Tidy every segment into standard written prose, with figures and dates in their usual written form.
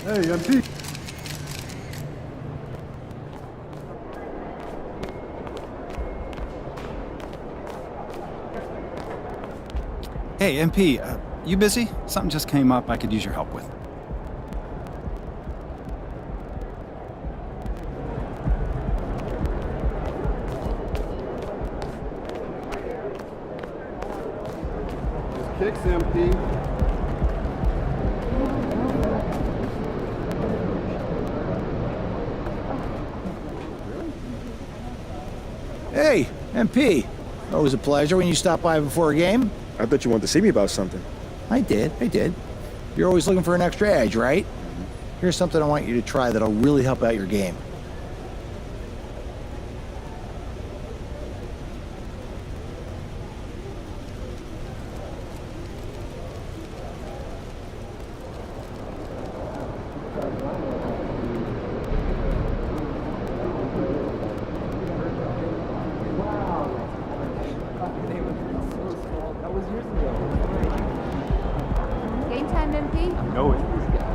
Hey, MP. Hey, MP, you busy? Something just came up I could use your help with. Kicks, MP. Hey, MP. Always a pleasure when you stop by before a game. I thought you wanted to see me about something. I did. You're always looking for an extra edge, right? Here's something I want you to try that'll really help out your game. Game time, MP? No, it's this guy.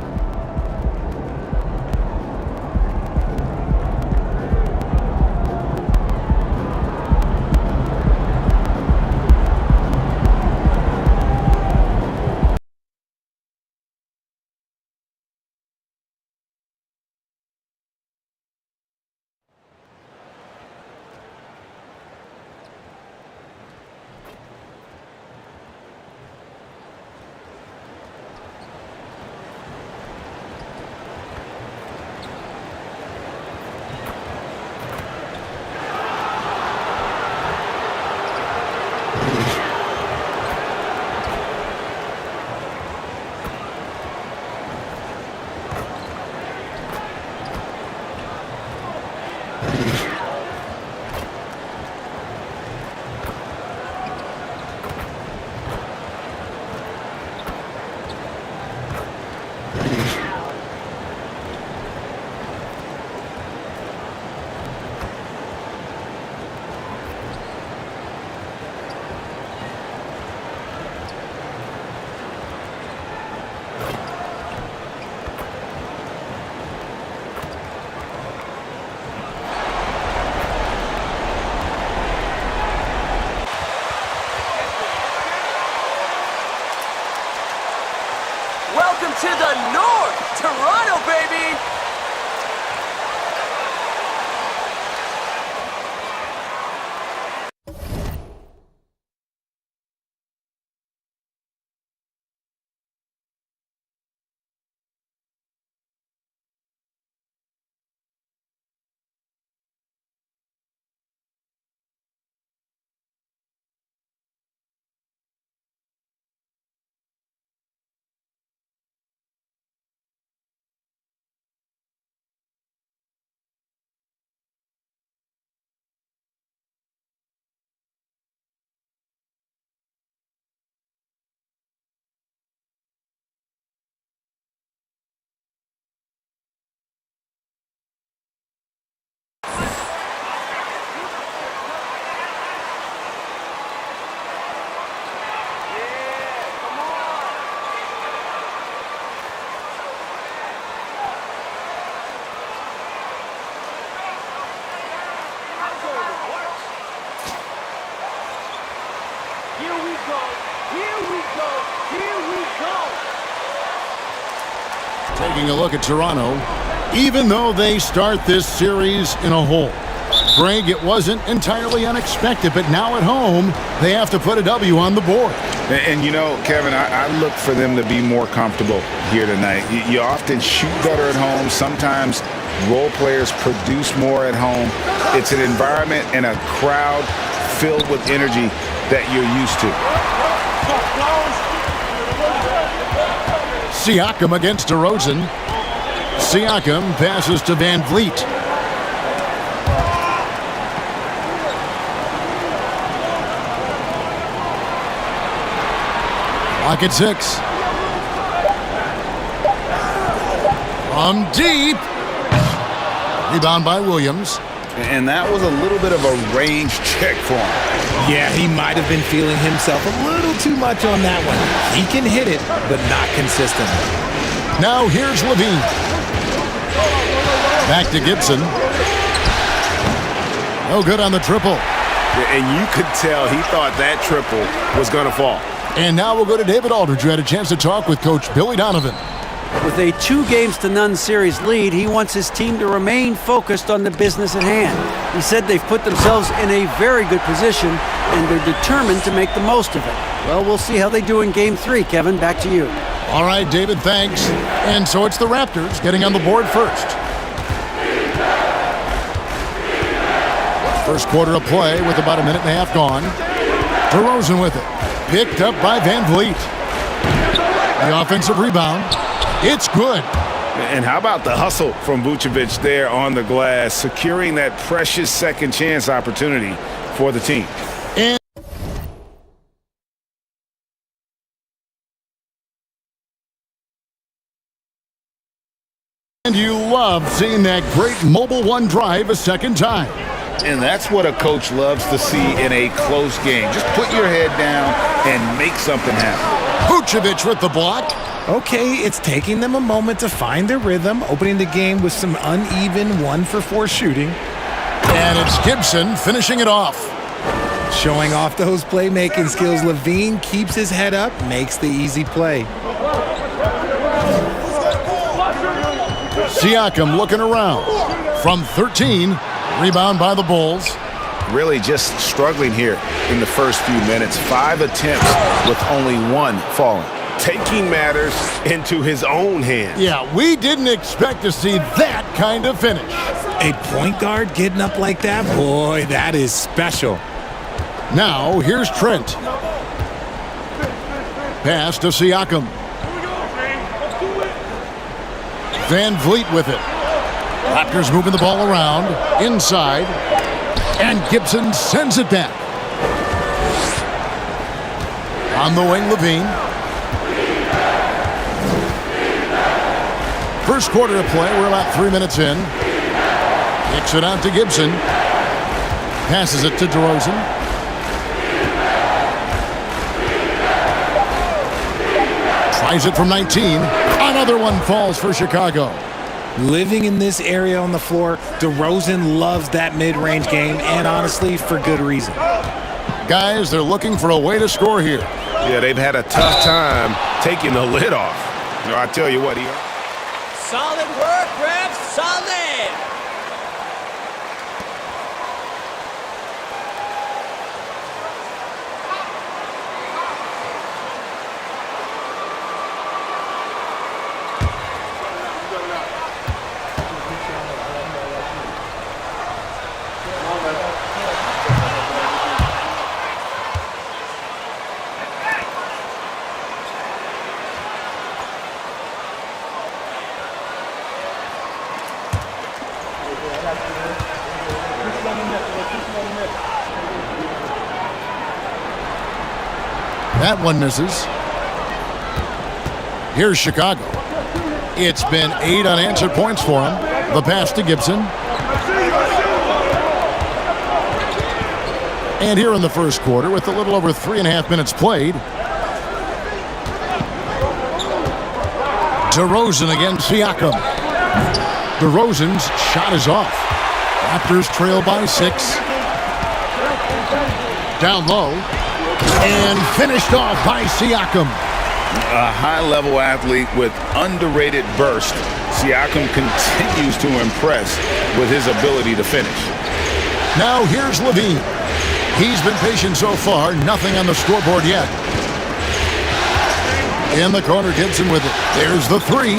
Welcome to the North, Toronto, baby! Taking a look at Toronto, even though they start this series in a hole. Greg, it wasn't entirely unexpected, but now at home, they have to put a W on the board. And you know, Kevin, I look for them to be more comfortable here tonight. You often shoot better at home. Sometimes role players produce more at home. It's an environment and a crowd filled with energy that you're used to. Siakam against DeRozan. Siakam passes to Van Vliet. Clock at 6. From deep. Rebound by Williams. And that was a little bit of a range check for him. Yeah, he might have been feeling himself a little too much on that one. He can hit it, but not consistently. Now here's Levine. Back to Gibson. No good on the triple. And you could tell he thought that triple was going to fall. And now we'll go to David Aldridge, who had a chance to talk with Coach Billy Donovan. With a 2-0 series lead, he wants his team to remain focused on the business at hand. He said they've put themselves in a very good position, and they're determined to make the most of it. Well, we'll see how they do in Game 3. Kevin, back to you. All right, David, thanks. And so it's the Raptors getting on the board first. First quarter of play with about a minute and a half gone. DeRozan with it. Picked up by Van Vliet. The offensive rebound. It's good. And how about the hustle from Vucevic there on the glass, securing that precious second chance opportunity for the team. And you love seeing that great mobile one drive a second time. And that's what a coach loves to see in a close game. Just put your head down and make something happen. Vucevic with the block. Okay, it's taking them a moment to find their rhythm, opening the game with some uneven 1-for-4 shooting. And it's Gibson finishing it off. Showing off those playmaking skills, Levine keeps his head up, makes the easy play. Siakam looking around. From 13, rebound by the Bulls. Really just struggling here in the first few minutes. 5 attempts with only 1 falling. Taking matters into his own hands. Yeah, we didn't expect to see that kind of finish. A point guard getting up like that? Boy, that is special. Now, here's Trent. Pass to Siakam. Van Vliet with it. Raptors moving the ball around. Inside. And Gibson sends it back. On the wing, Levine. First quarter of play, we're about 3 minutes in. Kicks it out to Gibson. Passes it to DeRozan. Tries it from 19. Another one falls for Chicago. Living in this area on the floor, DeRozan loves that mid-range game, and honestly, for good reason. Guys, they're looking for a way to score here. Yeah, they've had a tough time taking the lid off. You know, I tell you what, Solid work, refs. Solid. That one misses. Here's Chicago. It's been 8 unanswered points for him. The pass to Gibson. And here in the first quarter, with a little over 3.5 minutes played, DeRozan against Siakam. DeRozan's shot is off. Raptors trail by 6. Down low. And finished off by Siakam. a high-level athlete with underrated burst. Siakam continues to impress with his ability to finish. Now here's Levine. He's been patient so far, nothing on the scoreboard yet. In the corner, Gibson with it. There's the three.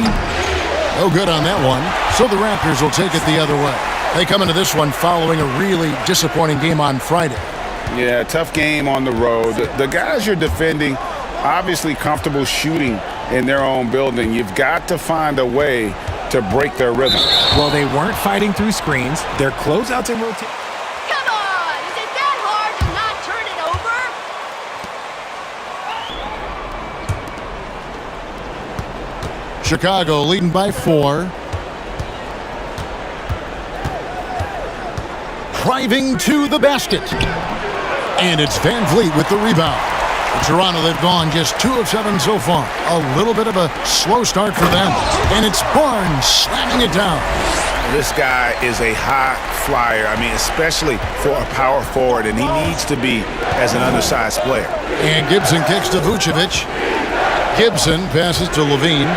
No good on that one. So the Raptors will take it the other way. They come into this one following a really disappointing game on Friday. Yeah, tough game on the road. The guys you're defending, obviously comfortable shooting in their own building. You've got to find a way to break their rhythm. Well, they weren't fighting through screens. Their closeouts and rotation. Come on! Is it that hard to not turn it over? Chicago leading by 4. Driving to the basket. And it's Van Vliet with the rebound. Toronto, they've gone just 2 of 7 so far. A little bit of a slow start for them. And it's Barnes slamming it down. This guy is a high flyer. I mean, especially for a power forward, and he needs to be as an undersized player. And Gibson kicks to Vucevic. Gibson passes to Levine.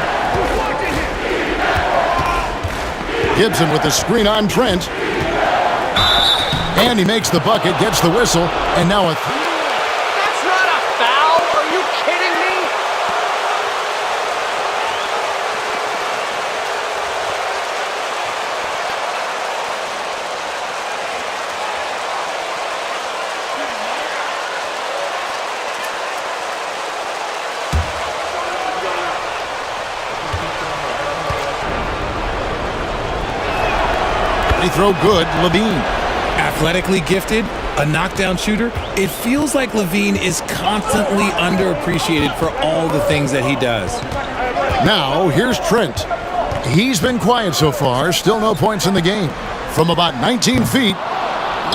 Gibson with the screen on Trent. And he makes the bucket, gets the whistle, and now a... That's not a foul. Are you kidding me? They throw good, Levine. Athletically gifted, a knockdown shooter. It feels like Levine is constantly underappreciated for all the things that he does. Now, here's Trent. He's been quiet so far, still no points in the game. From about 19 feet,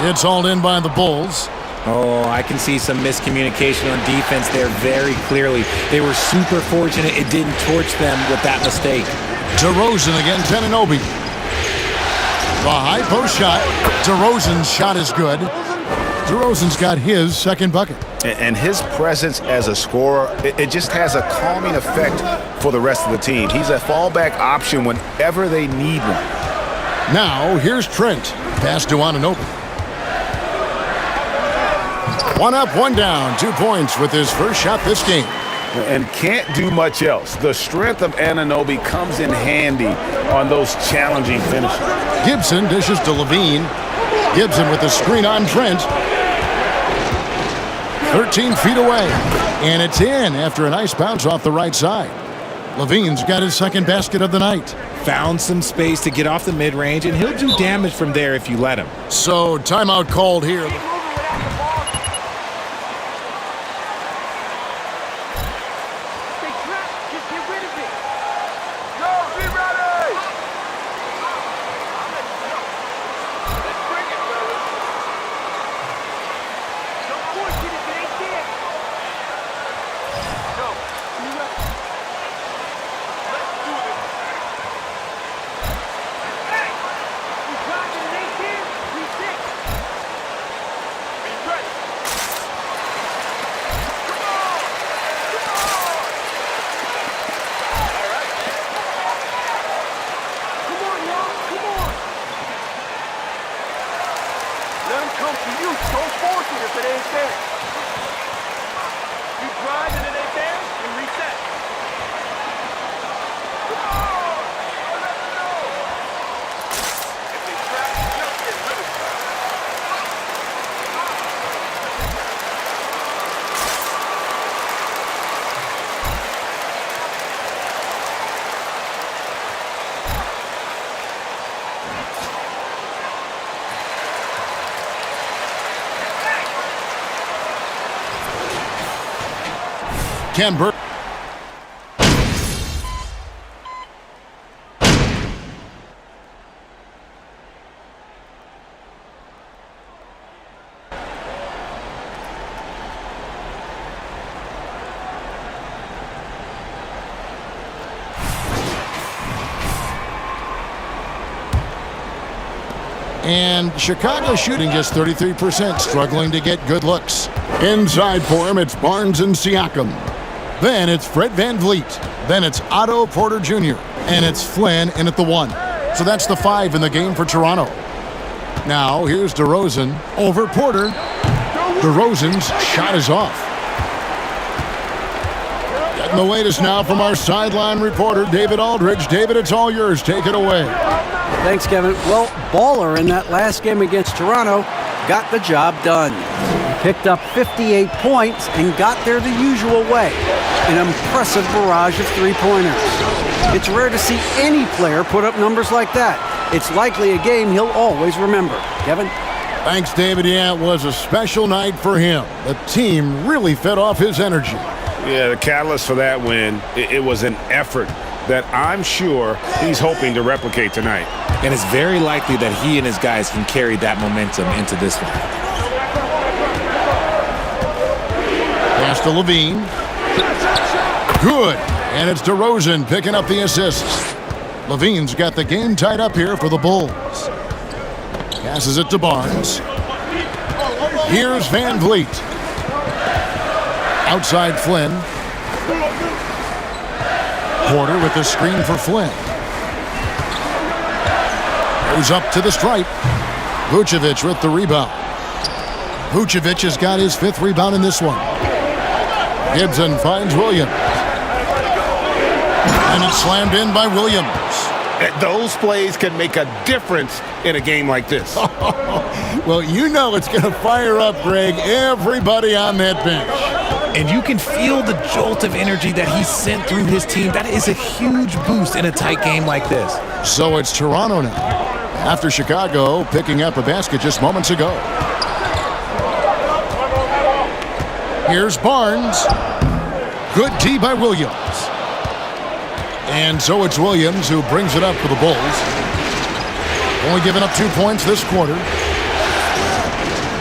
it's hauled in by the Bulls. Oh, I can see some miscommunication on defense there very clearly. They were super fortunate it didn't torch them with that mistake. DeRozan against Anunoby. The high post shot. DeRozan's shot is good. DeRozan's got his second bucket. And his presence as a scorer, it just has a calming effect for the rest of the team. He's a fallback option whenever they need one. Now, here's Trent. Pass to Anunoby. 1 up, 1 down. 2 points with his first shot this game. And can't do much else. The strength of Anunoby comes in handy on those challenging finishes. Gibson dishes to Levine. Gibson with the screen on Trent. 13 feet away. And it's in after a nice bounce off the right side. Levine's got his second basket of the night. Found some space to get off the mid-range, and he'll do damage from there if you let him. So, timeout called here. Kemper. And Chicago shooting just 33%, struggling to get good looks. Inside for him, it's Barnes and Siakam. Then it's Fred VanVleet. Then it's Otto Porter Jr. And it's Flynn in at the 1. So that's the 5 in the game for Toronto. Now here's DeRozan over Porter. DeRozan's shot is off. Getting the latest now from our sideline reporter, David Aldridge. David, it's all yours. Take it away. Thanks, Kevin. Well, Baller in that last game against Toronto got the job done. Picked up 58 points and got there the usual way. An impressive barrage of three-pointers. It's rare to see any player put up numbers like that. It's likely a game he'll always remember. Kevin? Thanks, David. Yeah, it was a special night for him. The team really fed off his energy. Yeah, the catalyst for that win, it was an effort that I'm sure he's hoping to replicate tonight. And it's very likely that he and his guys can carry that momentum into this one. Pass to Levine. Good. And it's DeRozan picking up the assists. Levine's got the game tied up here for the Bulls. Passes it to Barnes. Here's Van Vliet. Outside Flynn. Porter with the screen for Flynn. Goes up to the stripe. Vucevic with the rebound. Vucevic has got his 5th rebound in this one. Gibson finds Williams. And it's slammed in by Williams. Those plays can make a difference in a game like this. Well, you know it's going to fire up, Greg, everybody on that bench. And you can feel the jolt of energy that he sent through his team. That is a huge boost in a tight game like this. So it's Toronto now, after Chicago picking up a basket just moments ago. Here's Barnes. Good D by Williams. And so it's Williams who brings it up for the Bulls. Only giving up 2 points this quarter.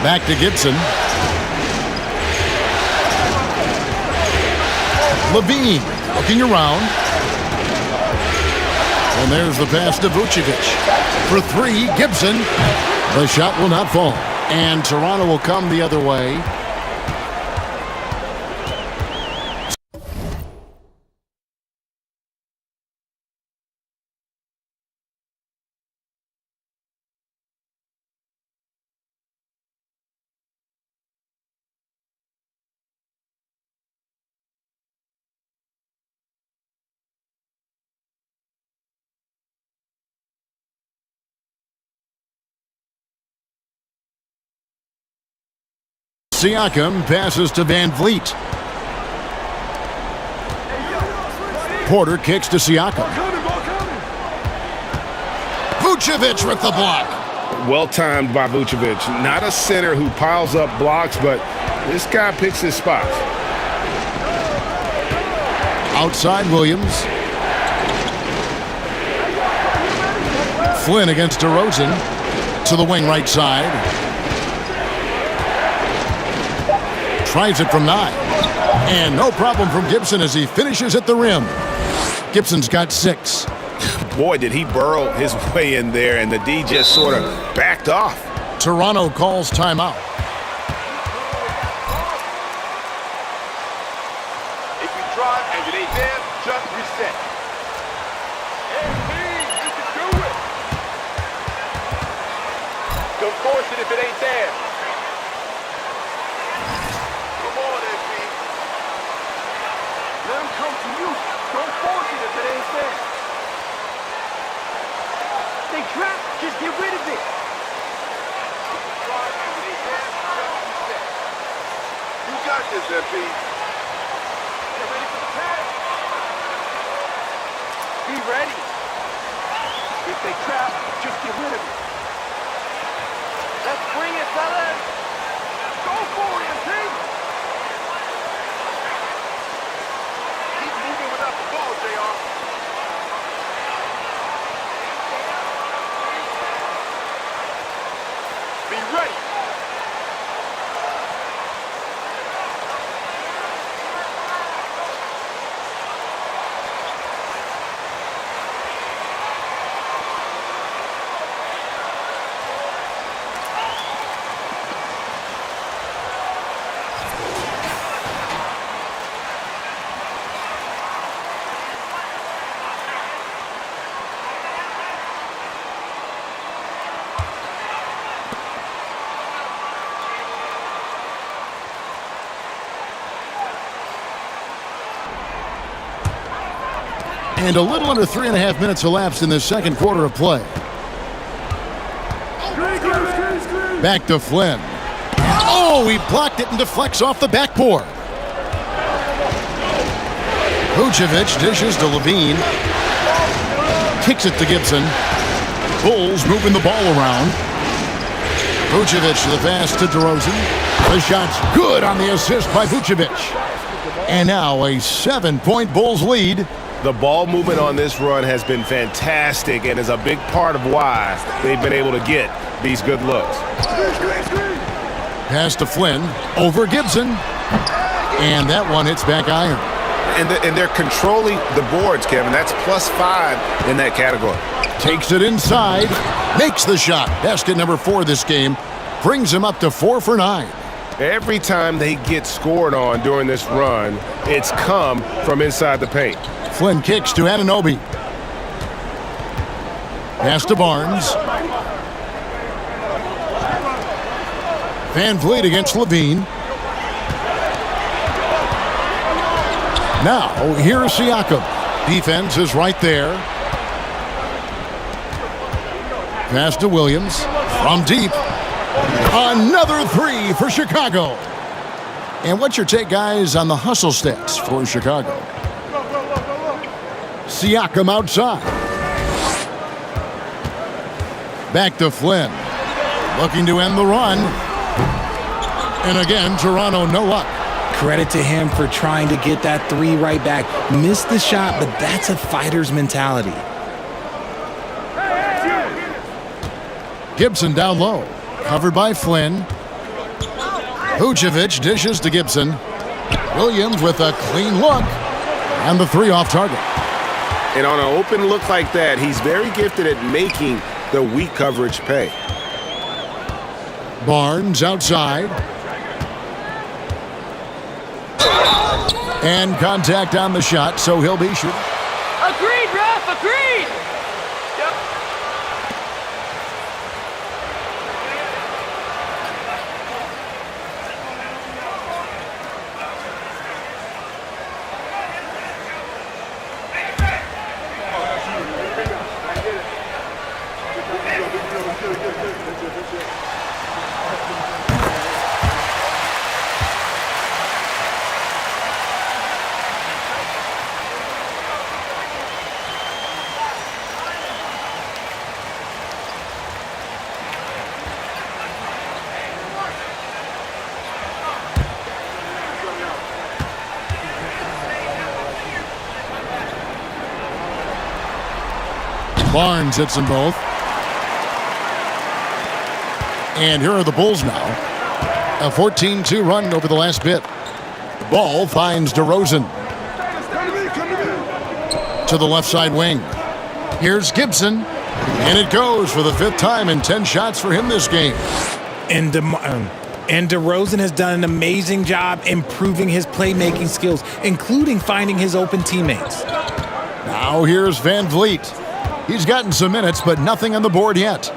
Back to Gibson. Levine looking around. And there's the pass to Vucevic. For 3, Gibson. The shot will not fall. And Toronto will come the other way. Siakam passes to Van Vliet. Porter kicks to Siakam. Vucevic with the block. Well timed by Vucevic. Not a center who piles up blocks, but this guy picks his spots. Outside Williams. Flynn against DeRozan. To the wing right side. Tries it from 9. And no problem from Gibson as he finishes at the rim. Gibson's got 6. Boy, did he burrow his way in there, and the D just sort of backed off. Toronto calls timeout. If you drive and it ain't there, just reset. You can do it. Don't force it if it ain't there. Let him come to you. Don't force it if it ain't there. They trap, just get rid of it. You got this, MP. Get ready for the pass. Be ready. If they trap, just get rid of it. Let's bring it, fellas. Go for it, MP. Without the ball, JR. Be ready. And a little under 3.5 minutes elapsed in the second quarter of play. Back to Flynn. Oh, he blocked it and deflects off the backboard. Vucevic dishes to Levine. Kicks it to Gibson. Bulls moving the ball around. Vucevic to the pass to DeRozan. The shot's good on the assist by Vucevic. And now a 7-point Bulls lead. The ball movement on this run has been fantastic and is a big part of why they've been able to get these good looks. Pass to Flynn. Over Gibson. And that one hits back iron. And they're controlling the boards, Kevin. That's +5 in that category. Takes it inside, makes the shot. Basket number 4 this game. Brings him up to 4 for 9. Every time they get scored on during this run, it's come from inside the paint. Flynn kicks to Anunoby. Pass to Barnes. Van Vliet against Levine. Now, here's Siakam. Defense is right there. Pass to Williams. From deep. Another 3 for Chicago. And what's your take, guys, on the hustle stats for Chicago? Siakam outside. Back to Flynn. Looking to end the run. And again, Toronto no luck. Credit to him for trying to get that 3 right back. Missed the shot, but that's a fighter's mentality. Gibson down low. Covered by Flynn. Vucevic dishes to Gibson. Williams with a clean look. And the 3 off target. And on an open look like that, he's very gifted at making the weak coverage pay. Barnes outside. And contact on the shot, so he'll be shooting. Agreed, ref, agreed! Yep. Barnes hits them both. And here are the Bulls now. A 14-2 run over the last bit. Ball finds DeRozan. To the left side wing. Here's Gibson. And it goes for the 5th time in 10 shots for him this game. And DeRozan has done an amazing job improving his playmaking skills, including finding his open teammates. Now here's Van Vliet. He's gotten some minutes, but nothing on the board yet.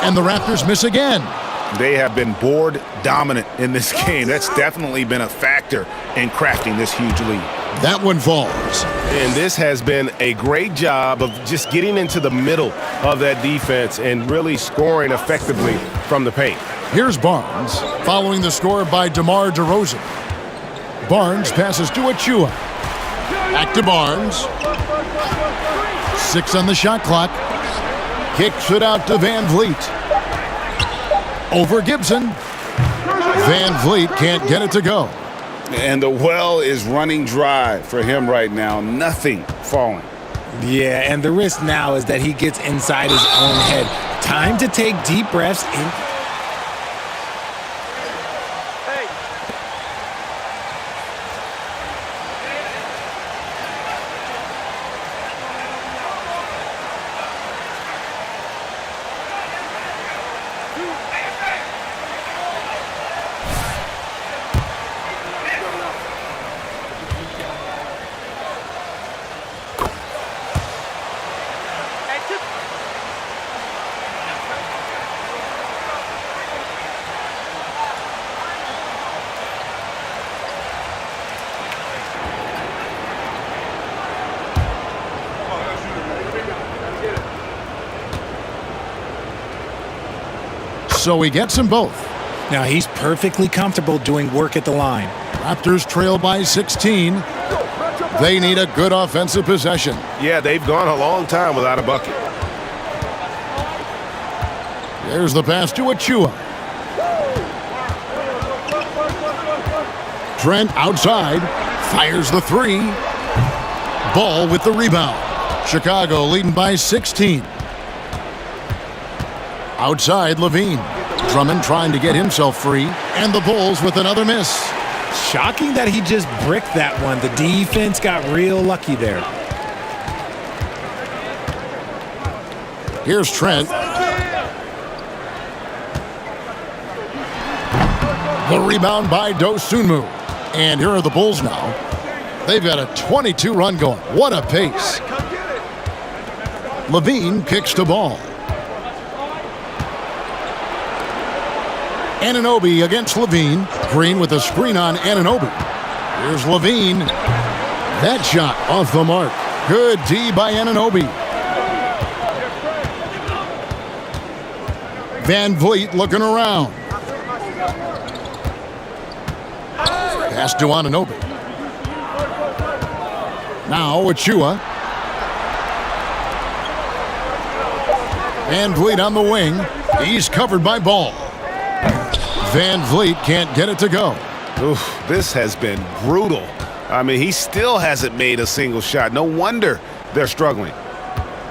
And the Raptors miss again. They have been board dominant in this game. That's definitely been a factor in crafting this huge lead. That one falls. And this has been a great job of just getting into the middle of that defense and really scoring effectively from the paint. Here's Barnes, following the score by DeMar DeRozan. Barnes passes to Achua. Back to Barnes. 6 on the shot clock. Kicks it out to Van Vliet. Over Gibson. Van Vliet can't get it to go. And the well is running dry for him right now. Nothing falling. Yeah, and the risk now is that he gets inside his own head. Time to take deep breaths in. So he gets them both. Now he's perfectly comfortable doing work at the line. Raptors trail by 16. They need a good offensive possession. Yeah, they've gone a long time without a bucket. There's the pass to Achua. Trent outside. Fires the 3. Ball with the rebound. Chicago leading by 16. Outside, Levine. Drummond trying to get himself free. And the Bulls with another miss. Shocking that he just bricked that one. The defense got real lucky there. Here's Trent. The rebound by Dosunmu. And here are the Bulls now. They've got a 22-run going. What a pace. Levine kicks the ball. Anunoby against Levine. Green with a screen on Anunoby. Here's Levine. That shot off the mark. Good D by Anunoby. Van Vliet looking around. Pass to Anunoby. Now Achua. Van Vliet on the wing. He's covered by Ball. Van Vliet can't get it to go. Oof, this has been brutal. I mean, he still hasn't made a single shot. No wonder they're struggling.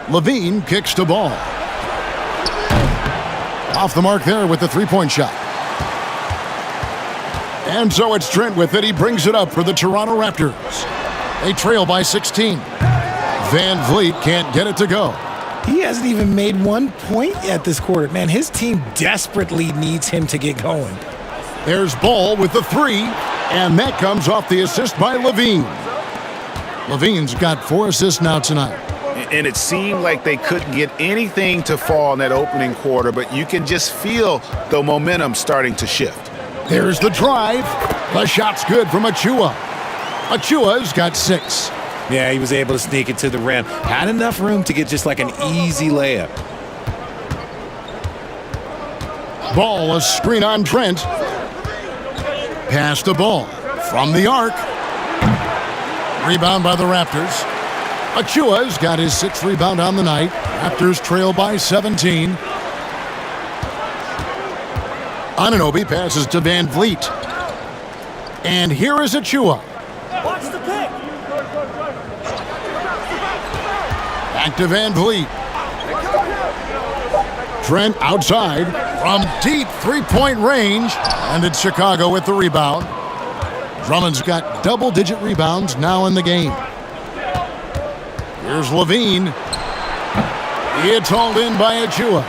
Levine kicks the ball. Off the mark there with the three-point shot. And so it's Trent with it. He brings it up for the Toronto Raptors. They trail by 16. Van Vliet can't get it to go. He hasn't even made 1 point yet this quarter. Man, his team desperately needs him to get going. There's Ball with the three, and that comes off the assist by Levine. Levine's got 4 assists now tonight. And it seemed like they couldn't get anything to fall in that opening quarter, but you can just feel the momentum starting to shift. There's the drive. The shot's good from Achua. Achua's got 6. Yeah, he was able to sneak it to the rim. Had enough room to get just like an easy layup. Ball, a screen on Trent. Pass the ball from the arc. Rebound by the Raptors. Achua's got his 6th rebound on the night. Raptors trail by 17. Anunoby passes to Van Vliet. And here is Achua. Watch the pick. Back to Van Vliet. Trent outside from deep three-point range. And it's Chicago with the rebound. Drummond's got double-digit rebounds now in the game. Here's Levine. It's hauled in by Achua.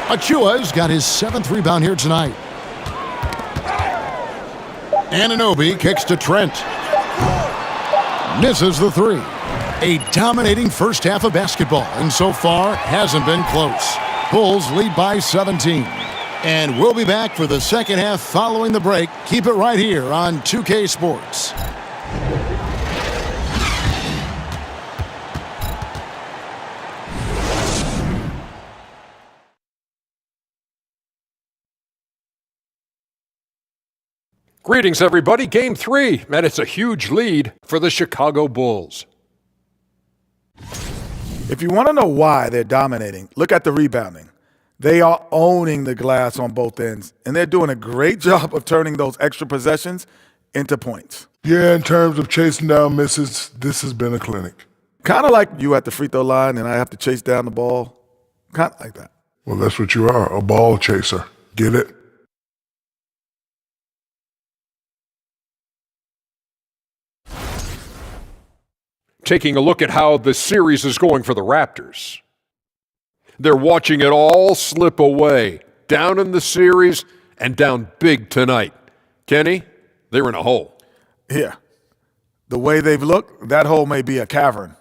Achua's got his 7th rebound here tonight. Anunoby kicks to Trent. Misses the 3. A dominating first half of basketball, and so far hasn't been close. Bulls lead by 17. And we'll be back for the second half following the break. Keep it right here on 2K Sports. Greetings, everybody. Game 3, and it's a huge lead for the Chicago Bulls. If you want to know why they're dominating, look at the rebounding. They are owning the glass on both ends, and they're doing a great job of turning those extra possessions into points. Yeah, in terms of chasing down misses, this has been a clinic. Kind of like you at the free throw line and I have to chase down the ball. Kind of like that. Well, that's what you are, a ball chaser. Get it? Taking a look at how the series is going for the Raptors. They're watching it all slip away, down in the series and down big tonight. Kenny, they're in a hole. Yeah. The way they've looked, that hole may be a cavern.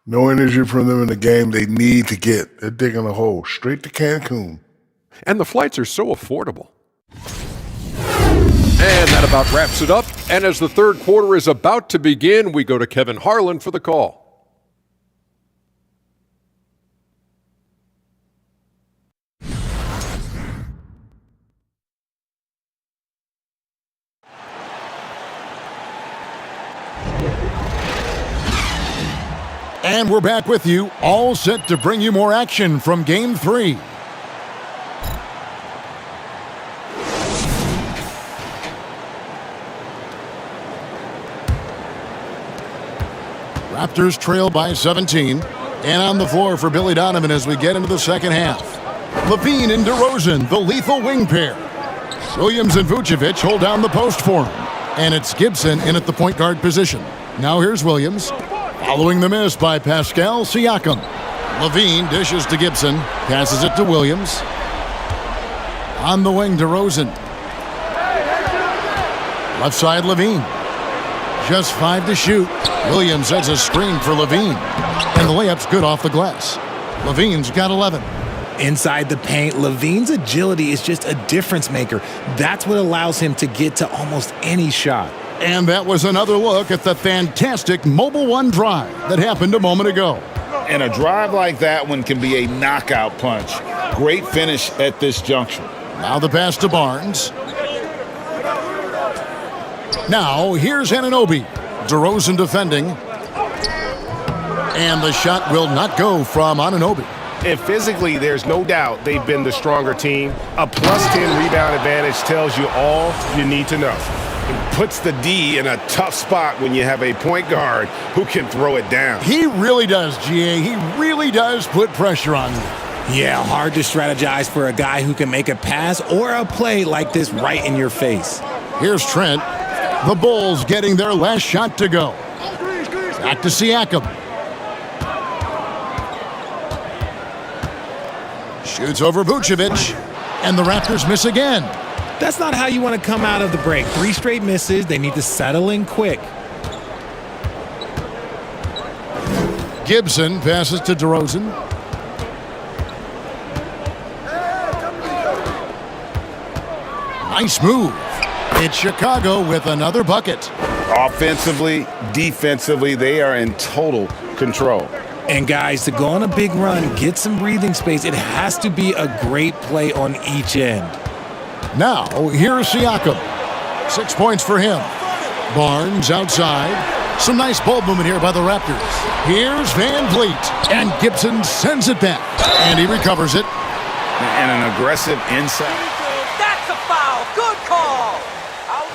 No energy from them in the game they need to get. They're digging a hole straight to Cancun. And the flights are so affordable. And that about wraps it up. And as the third quarter is about to begin, we go to Kevin Harlan for the call. And we're back with you, all set to bring you more action from Game 3. Raptors trail by 17. And on the floor for Billy Donovan as we get into the second half. Levine and DeRozan, the lethal wing pair. Williams and Vucevic hold down the post for him. And it's Gibson in at the point guard position. Now here's Williams. Following the miss by Pascal Siakam. Levine dishes to Gibson. Passes it to Williams. On the wing, DeRozan. Left side, Levine. Just 5 to shoot. Williams sets a screen for Levine. And the layup's good off the glass. Levine's got 11. Inside the paint, Levine's agility is just a difference maker. That's what allows him to get to almost any shot. And that was another look at the fantastic Mobile One drive that happened a moment ago. And a drive like that one can be a knockout punch. Great finish at this juncture. Now the pass to Barnes. Now here's Anunoby. DeRozan defending. And the shot will not go from Anunoby. And physically, there's no doubt they've been the stronger team. A plus 10 rebound advantage tells you all you need to know. It puts the D in a tough spot when you have a point guard who can throw it down. He really does, GA. He really does put pressure on you. Yeah, hard to strategize for a guy who can make a pass or a play like this right in your face. Here's Trent. The Bulls getting their last shot to go. Back to Siakam. Shoots over Vucevic. And the Raptors miss again. That's not how you want to come out of the break. 3 straight misses. They need to settle in quick. Gibson passes to DeRozan. Nice move. It's Chicago with another bucket. Offensively, defensively, they are in total control. And guys, to go on a big run, get some breathing space, it has to be a great play on each end. Now, here's Siakam. 6 points for him. Barnes outside. Some nice ball movement here by the Raptors. Here's Van Vliet. And Gibson sends it back. And he recovers it. And an aggressive inside. That's a foul. Good call. Out.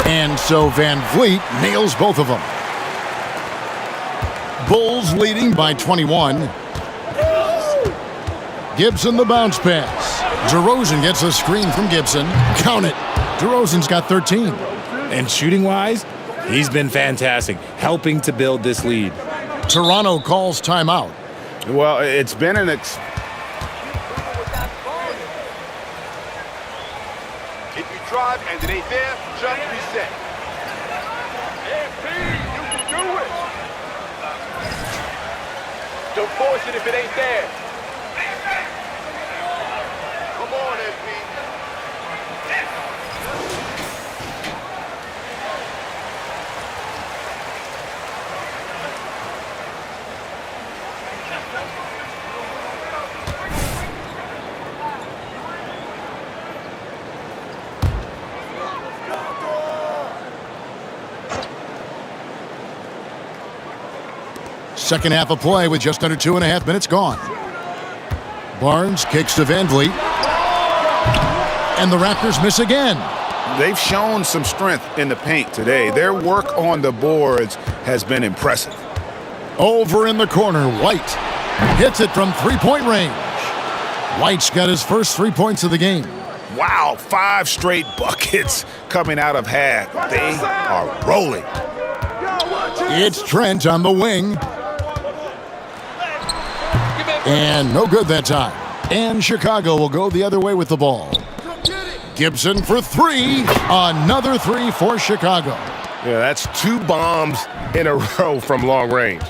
And so Van Vliet nails both of them. Bulls leading by 21. Gibson the bounce pass. DeRozan gets a screen from Gibson. Count it. DeRozan's got 13. And shooting-wise, he's been fantastic, helping to build this lead. Toronto calls timeout. Well, it's been an If you drive and it ain't there, just reset. MP, you can do it. Don't force it if it ain't there. Come on, MP. Second half of play with just under 2.5 minutes gone. Barnes kicks to Van Vliet. And the Raptors miss again. They've shown some strength in the paint today. Their work on the boards has been impressive. Over in the corner, White hits it from three-point range. White's got his first 3 points of the game. Wow, 5 straight buckets coming out of half. They are rolling. It's Trent on the wing. And no good that time. And Chicago will go the other way with the ball. Gibson for 3. Another 3 for Chicago. Yeah, that's 2 bombs in a row from long range.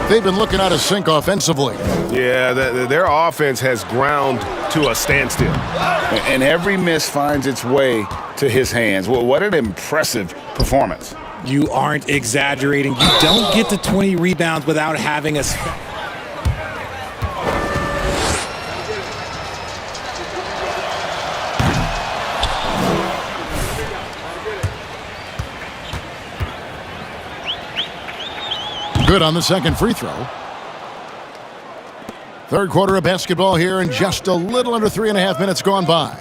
They've been looking out of sync offensively. Yeah, their offense has ground to a standstill. And every miss finds its way to his hands. Well, what an impressive performance. You aren't exaggerating. You don't get to 20 rebounds without having a... Good on the second free throw. Third quarter of basketball here, and just a little under 3.5 minutes gone by.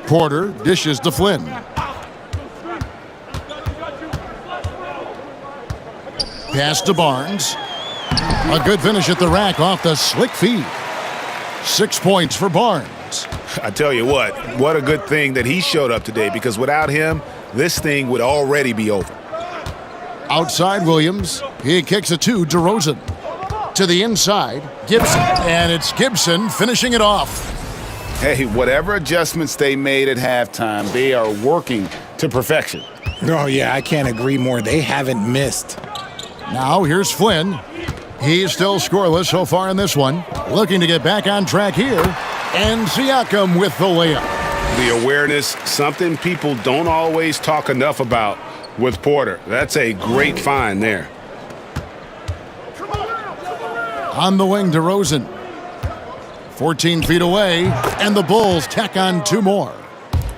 Porter dishes to Flynn. Pass to Barnes. A good finish at the rack off the slick feed. 6 points for Barnes. I tell you what a good thing that he showed up today, because without him, this thing would already be over. Outside Williams. He kicks it to DeRozan. To the inside, Gibson. And it's Gibson finishing it off. Hey, whatever adjustments they made at halftime, they are working to perfection. Oh, yeah, I can't agree more. They haven't missed. Now here's Flynn. He's still scoreless so far in this one. Looking to get back on track here. And Siakam with the layup. The awareness, something people don't always talk enough about with Porter. That's a great find there. On the wing, DeRozan. 14 feet away, and the Bulls tack on 2 more.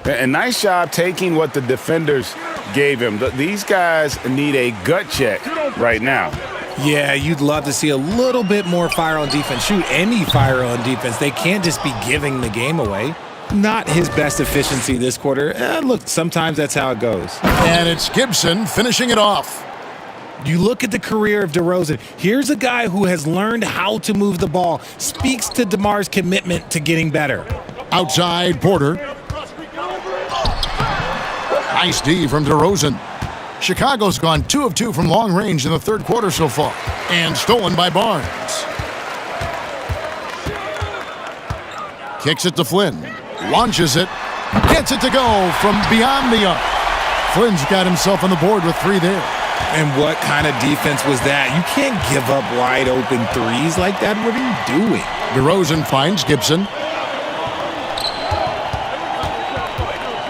And nice job taking what the defenders gave him. These guys need a gut check right now. Yeah, you'd love to see a little bit more fire on defense. Shoot, any fire on defense. They can't just be giving the game away. Not his best efficiency this quarter. Look, sometimes that's how it goes. And it's Gibson finishing it off. You look at the career of DeRozan. Here's a guy who has learned how to move the ball. Speaks to DeMar's commitment to getting better. Outside Porter. Nice D from DeRozan. Chicago's gone 2 of 2 from long range in the third quarter so far. And stolen by Barnes. Kicks it to Flynn. Launches it. Gets it to go from beyond the arc. Flynn's got himself on the board with 3 there. And what kind of defense was that? You can't give up wide open threes like that. What are you doing? DeRozan finds Gibson.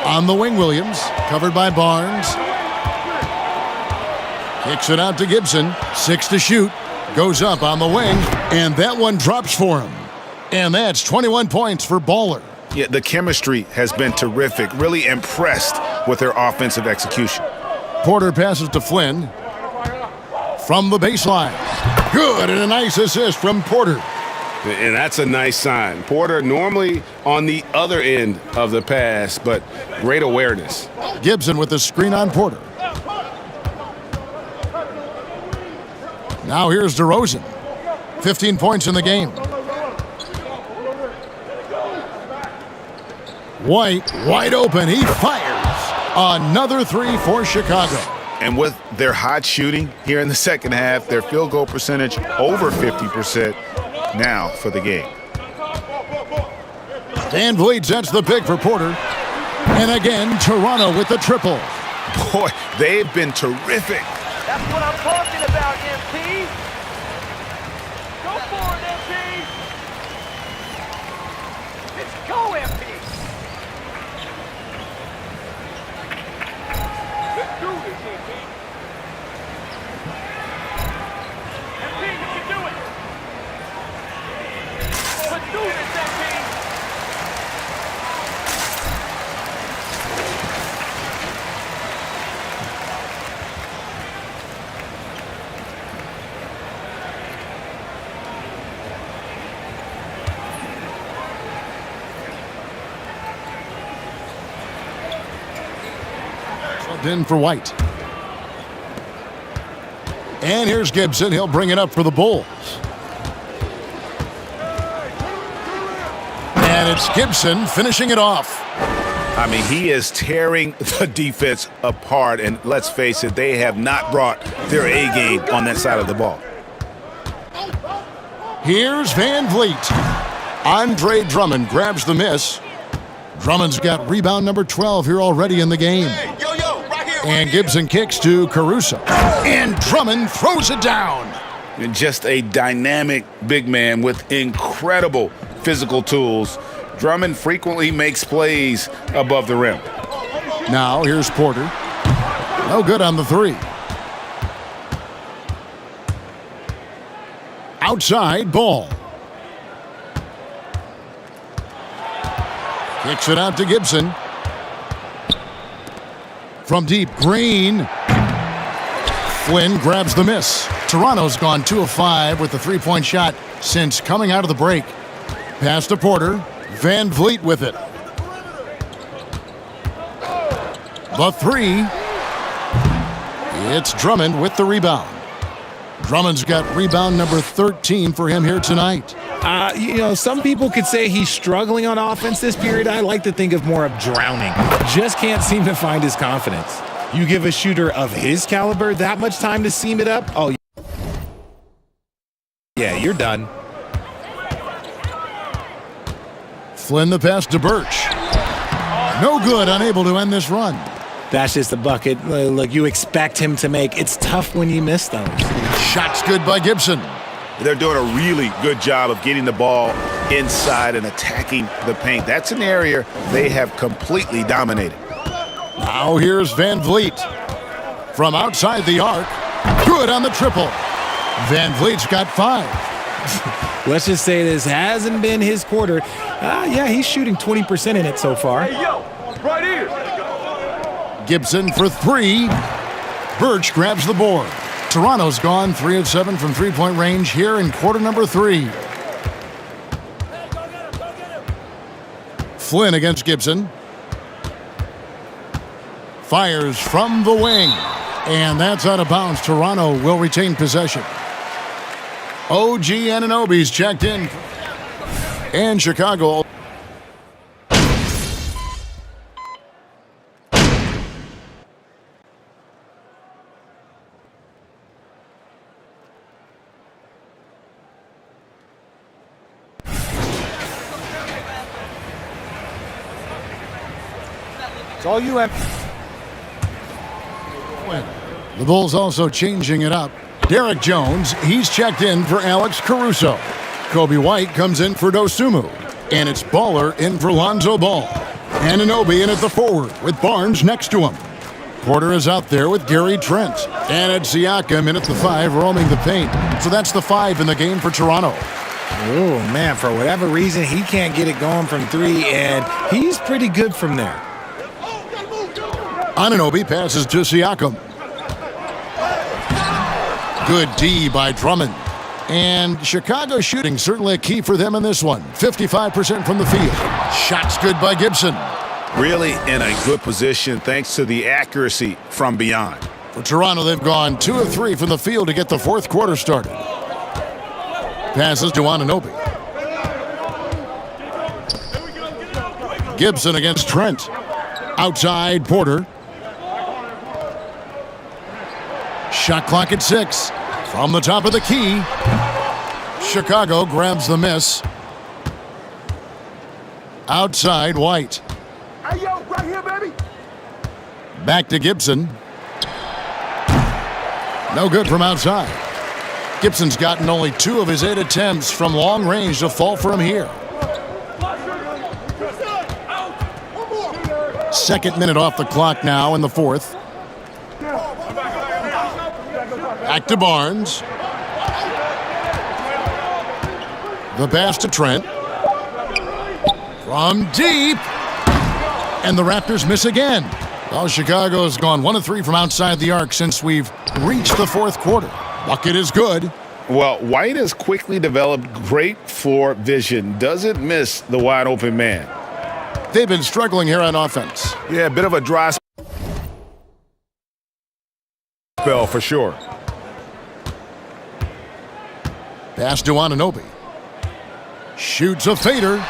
On the wing, Williams. Covered by Barnes. Kicks it out to Gibson. 6 to shoot. Goes up on the wing. And that one drops for him. And that's 21 points for Baller. Yeah, the chemistry has been terrific. Really impressed with their offensive execution. Porter passes to Flynn. From the baseline. Good, and a nice assist from Porter. And that's a nice sign. Porter normally on the other end of the pass, but great awareness. Gibson with the screen on Porter. Now here's DeRozan. 15 points in the game. White, wide open. He fires. Another 3 for Chicago. And with their hot shooting here in the second half, their field goal percentage over 50% now for the game. Van Vliet sets the pick for Porter. And again, Toronto with the triple. Boy, they've been terrific. That's what I'm talking about, MP. Go for it, MP. Let's go, MP. Let's do this, MP. MP, you can do it. Let's do this, MP. In for White. And here's Gibson. He'll bring it up for the Bulls. And it's Gibson finishing it off. I mean, he is tearing the defense apart. And let's face it, they have not brought their A game on that side of the ball. Here's Van Vliet. Andre Drummond grabs the miss. Drummond's got rebound number 12 here already in the game. And Gibson kicks to Caruso. And Drummond throws it down. And just a dynamic big man with incredible physical tools. Drummond frequently makes plays above the rim. Now here's Porter. No good on the 3. Outside Ball. Kicks it out to Gibson. From deep, Green. Flynn grabs the miss. Toronto's gone 2 of 5 with the three-point shot since coming out of the break. Pass to Porter. Van Vliet with it. The three. It's Drummond with the rebound. Drummond's got rebound number 13 for him here tonight. Some people could say he's struggling on offense this period. I like to think of more of drowning. Just can't seem to find his confidence. You give a shooter of his caliber that much time to seam it up, oh, yeah, you're done. Flynn the pass to Birch. No good, unable to end this run. That's just a bucket. Look, you expect him to make. It's tough when you miss those. Shot's good by Gibson. They're doing a really good job of getting the ball inside and attacking the paint. That's an area they have completely dominated. Now here's Van Vliet. From outside the arc. Good on the triple. Van Vliet's got 5. Let's just say this hasn't been his quarter. Yeah, he's shooting 20% in it so far. Hey, yo, right here. Gibson for 3. Birch grabs the board. Toronto's gone 3 of 7 from three-point range here in quarter number 3. Flynn against Gibson. Fires from the wing. And that's out of bounds. Toronto will retain possession. OG Anunoby's checked in. And Chicago. It's all you have. The Bulls also changing it up. Derek Jones, he's checked in for Alex Caruso. Kobe White comes in for Dosunmu. And it's Baller in for Lonzo Ball. Anunoby in at the forward with Barnes next to him. Porter is out there with Gary Trent. And it's Siakam in at the 5, roaming the paint. So that's the 5 in the game for Toronto. Oh, man, for whatever reason, he can't get it going from 3, and he's pretty good from there. Anunoby passes to Siakam. Good D by Drummond. And Chicago shooting certainly a key for them in this one. 55% from the field. Shots good by Gibson. Really in a good position thanks to the accuracy from beyond. For Toronto, they've gone 2 of 3 from the field to get the fourth quarter started. Passes to Anunoby. Gibson against Trent. Outside Porter. Shot clock at 6. From the top of the key. Chicago grabs the miss. Outside White. Hey, yo, right here, baby. Back to Gibson. No good from outside. Gibson's gotten only 2 of his 8 attempts from long range to fall for him here. Second minute off the clock now in the fourth. Back to Barnes. The pass to Trent. From deep. And the Raptors miss again. Well, Chicago's gone 1 of 3 from outside the arc since we've reached the fourth quarter. Bucket is good. Well, White has quickly developed great floor vision. Doesn't miss the wide open man. They've been struggling here on offense. Yeah, a bit of a dry spell for sure. Pass to Anunoby. Shoots a fader.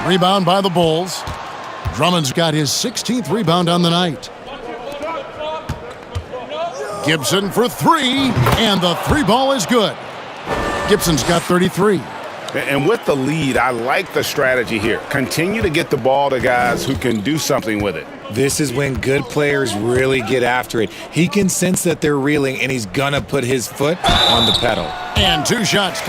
Rebound by the Bulls. Drummond's got his 16th rebound on the night. Gibson for 3, and the 3 ball is good. Gibson's got 33. And with the lead, I like the strategy here. Continue to get the ball to guys who can do something with it. This is when good players really get after it. He can sense that they're reeling, and he's going to put his foot on the pedal. And 2 shots.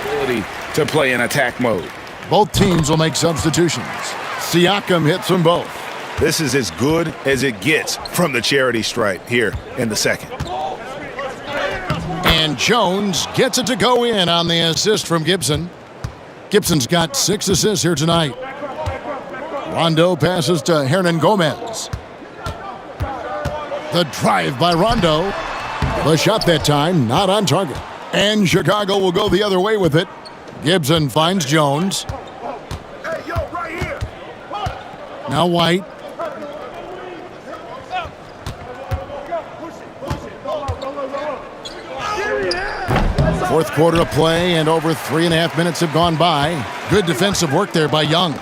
Ability to play in attack mode. Both teams will make substitutions. Siakam hits them both. This is as good as it gets from the charity stripe here in the second. And Jones gets it to go in on the assist from Gibson. Gibson's got 6 assists here tonight. Rondo passes to Hernan Gomez. The drive by Rondo. The shot that time, not on target. And Chicago will go the other way with it. Gibson finds Jones. Hey, yo, right here. Now White. Fourth quarter of play, and over 3.5 minutes have gone by. Good defensive work there by Young.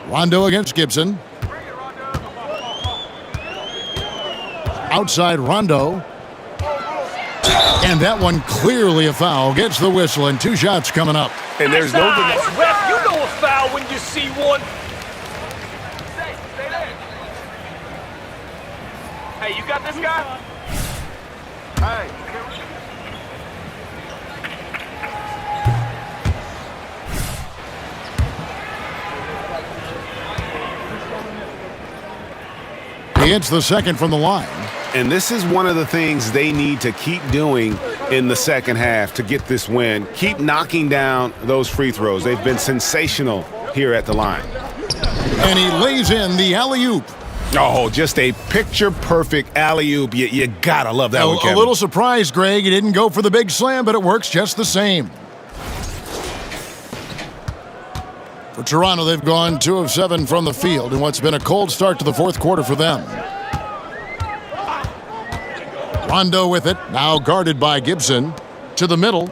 Rondo against Gibson. Outside Rondo. And that one clearly a foul. Gets the whistle, and 2 shots coming up. And there's no... Ref, you know a foul when you see one. Stay there. Hey, you got this guy? Hey. He hits the second from the line. And this is one of the things they need to keep doing in the second half to get this win. Keep knocking down those free throws. They've been sensational here at the line. And he lays in the alley-oop. Oh, just a picture-perfect alley-oop. You gotta love that one, Kevin. A little surprised, Greg. He didn't go for the big slam, but it works just the same. For Toronto, they've gone 2 of 7 from the field in what's been a cold start to the fourth quarter for them. Rondo with it, now guarded by Gibson. To the middle.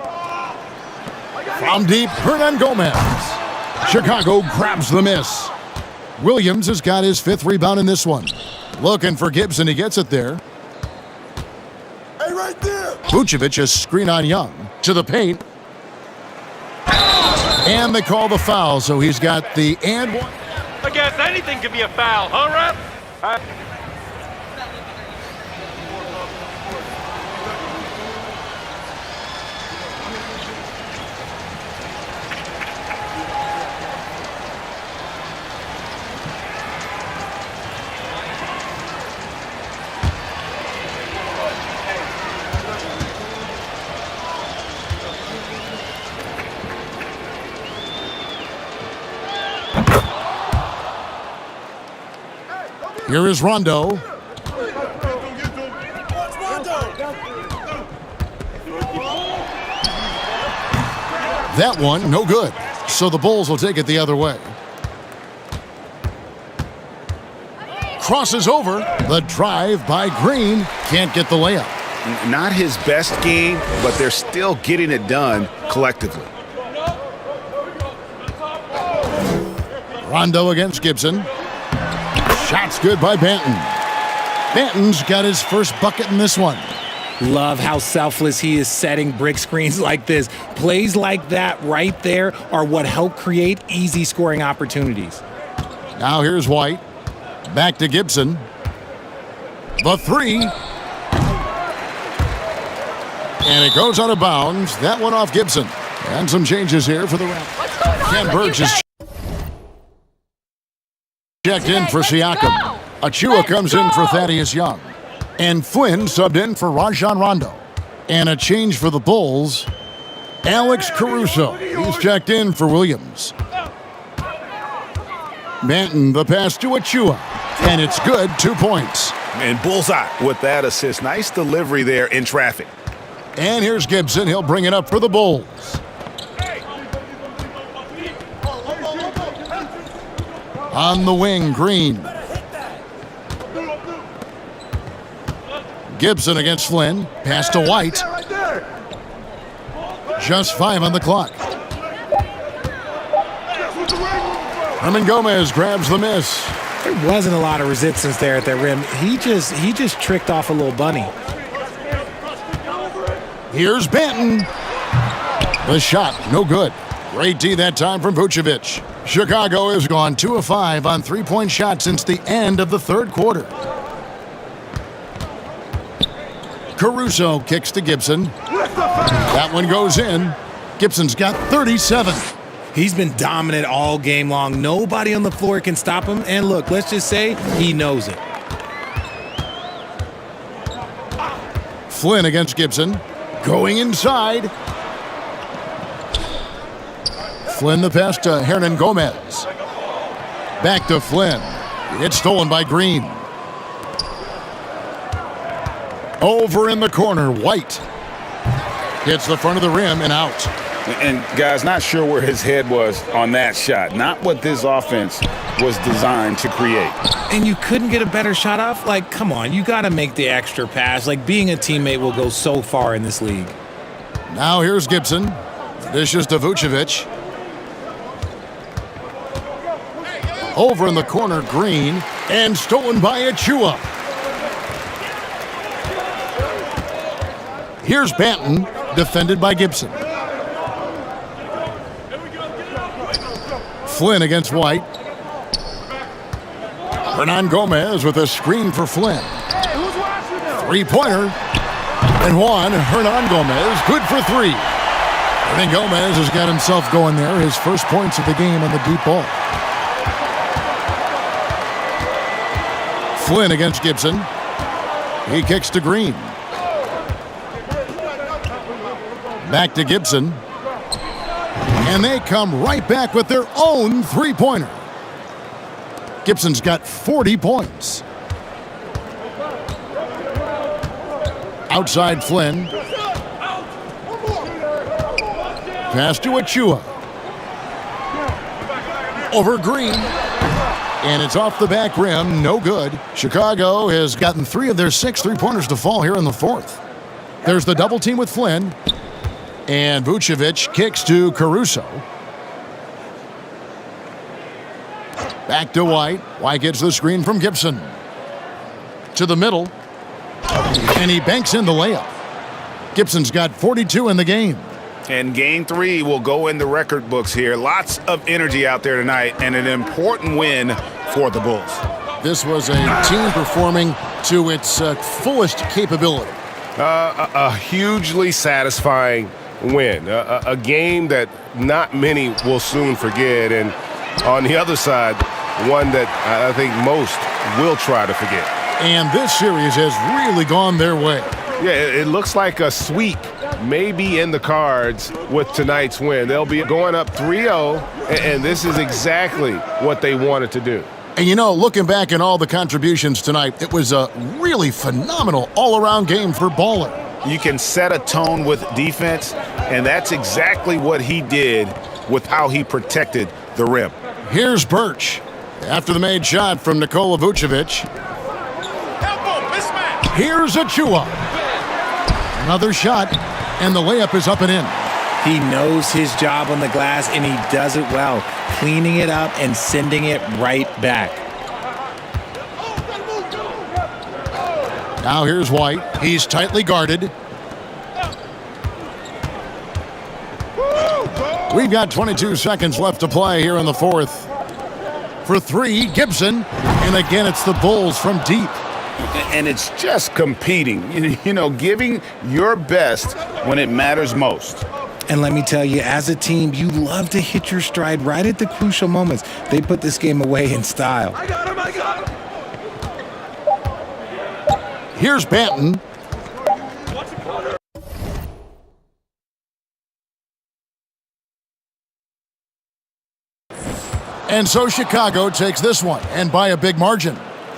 From deep, Hernan Gomez. Chicago grabs the miss. Williams has got his 5th rebound in this one. Looking for Gibson, he gets it there. Hey, right there. Vucevic is screen on Young. To the paint. And they call the foul, so he's got the and one. I guess anything could be a foul, huh, Ref? Here is Rondo. That one, no good. So the Bulls will take it the other way. Crosses over. The drive by Green. Can't get the layup. Not his best game, but they're still getting it done collectively. Rondo against Gibson. Shot's good by Banton. Banton's got his first bucket in this one. Love how selfless he is setting brick screens like this. Plays like that right there are what help create easy scoring opportunities. Now here's White. Back to Gibson. The 3. And it goes out of bounds. That one off Gibson. And some changes here for the Raptors. Ken Burge is checked in for Siakam. Achua comes in for Thaddeus Young. And Flynn subbed in for Rajon Rondo. And a change for the Bulls. Alex Caruso. He's checked in for Williams. Banton, the pass to Achua. And it's good, 2 points. And bullseye with that assist. Nice delivery there in traffic. And here's Gibson. He'll bring it up for the Bulls. On the wing, Green. Gibson against Flynn. Pass to White. Just 5 on the clock. Hernan Gomez grabs the miss. There wasn't a lot of resistance there at that rim. He just tricked off a little bunny. Here's Banton. The shot, no good. Great D that time from Vucevic. Chicago has gone 2 of 5 on 3-point shots since the end of the third quarter. Caruso kicks to Gibson. That one goes in. Gibson's got 37. He's been dominant all game long. Nobody on the floor can stop him. And look, let's just say he knows it. Flynn against Gibson. Going inside. Flynn the pass to Hernan Gomez. Back to Flynn. It's stolen by Green. Over in the corner, White. Hits the front of the rim and out. And guys, not sure where his head was on that shot. Not what this offense was designed to create. And you couldn't get a better shot off? Like, come on, you got to make the extra pass. Like, being a teammate will go so far in this league. Now here's Gibson. Dishes to Vucevic. Over in the corner, Green. And stolen by Achua. Here's Banton, defended by Gibson. Flynn against White. Hernan Gomez with a screen for Flynn. Three-pointer. And one, Hernan Gomez, good for three. Hernan Gomez has got himself going there. His first points of the game on the deep ball. Flynn against Gibson. He kicks to Green. Back to Gibson. And they come right back with their own three-pointer. Gibson's got 40 points. Outside Flynn. Pass to Achua. Over Green. And it's off the back rim. No good. Chicago has gotten 3 of their 6 three-pointers to fall here in the fourth. There's the double team with Flynn. And Vucevic kicks to Caruso. Back to White. White gets the screen from Gibson. To the middle. And he banks in the layup. Gibson's got 42 in the game. And game 3 will go in the record books here. Lots of energy out there tonight and an important win for the Bulls. This was a team performing to its fullest capability. A hugely satisfying win. A game that not many will soon forget. And on the other side, one that I think most will try to forget. And this series has really gone their way. Yeah, it looks like a sweep may be in the cards with tonight's win. They'll be going up 3-0, and this is exactly what they wanted to do. And you know, looking back at all the contributions tonight, it was a really phenomenal all-around game for Baller. You can set a tone with defense, and that's exactly what he did with how he protected the rim. Here's Birch. After the made shot from Nikola Vucevic. Here's Achua. Another shot, and the layup is up and in. He knows his job on the glass, and he does it well, cleaning it up and sending it right back. Now here's White. He's tightly guarded. We've got 22 seconds left to play here in the fourth. For 3, Gibson. And again, it's the Bulls from deep. And it's just competing, you know, giving your best when it matters most. And let me tell you, as a team, you love to hit your stride right at the crucial moments. They put this game away in style. I got him, I got him. Here's Banton. And so Chicago takes this one, and by a big margin.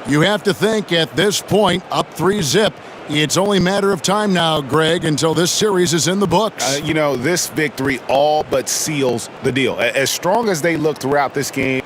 You have to think at this point, up 3-0, it's only a matter of time now, Greg, until this series is in the books. You know, this victory all but seals the deal. As strong as they look throughout this game,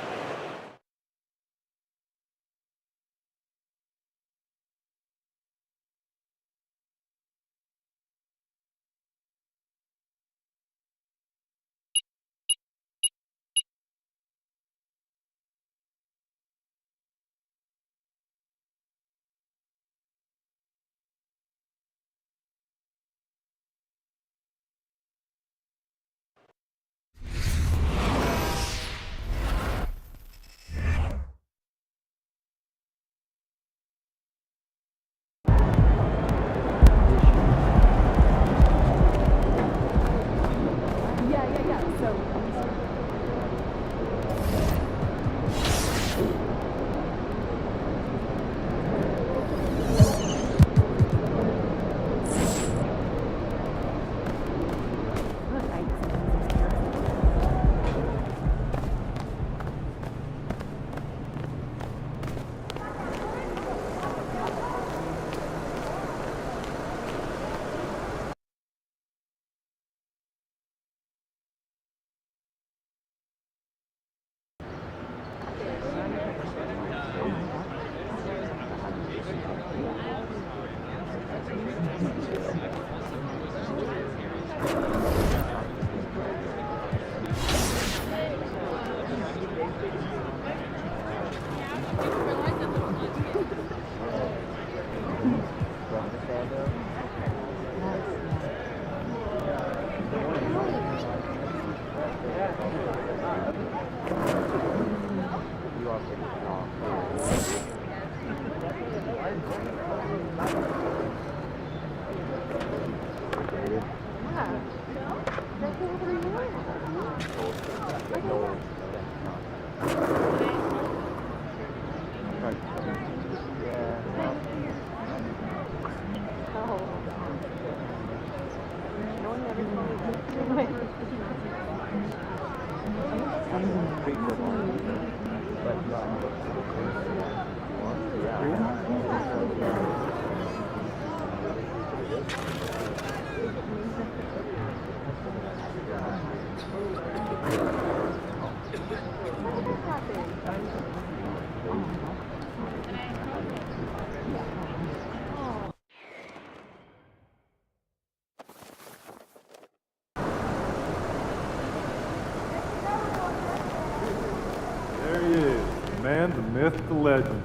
There he is, the man, the myth, the legend.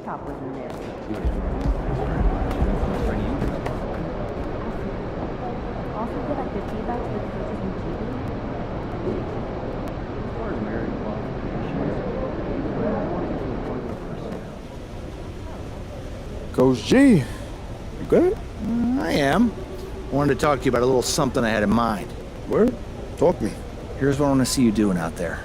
Top was in there. Also, did I get feedback for the coaches and TV? As far as marriage qualifications, Coach G, you good? I am. Wanted to talk to you about a little something I had in mind. Word? Talk to me. Here's what I want to see you doing out there.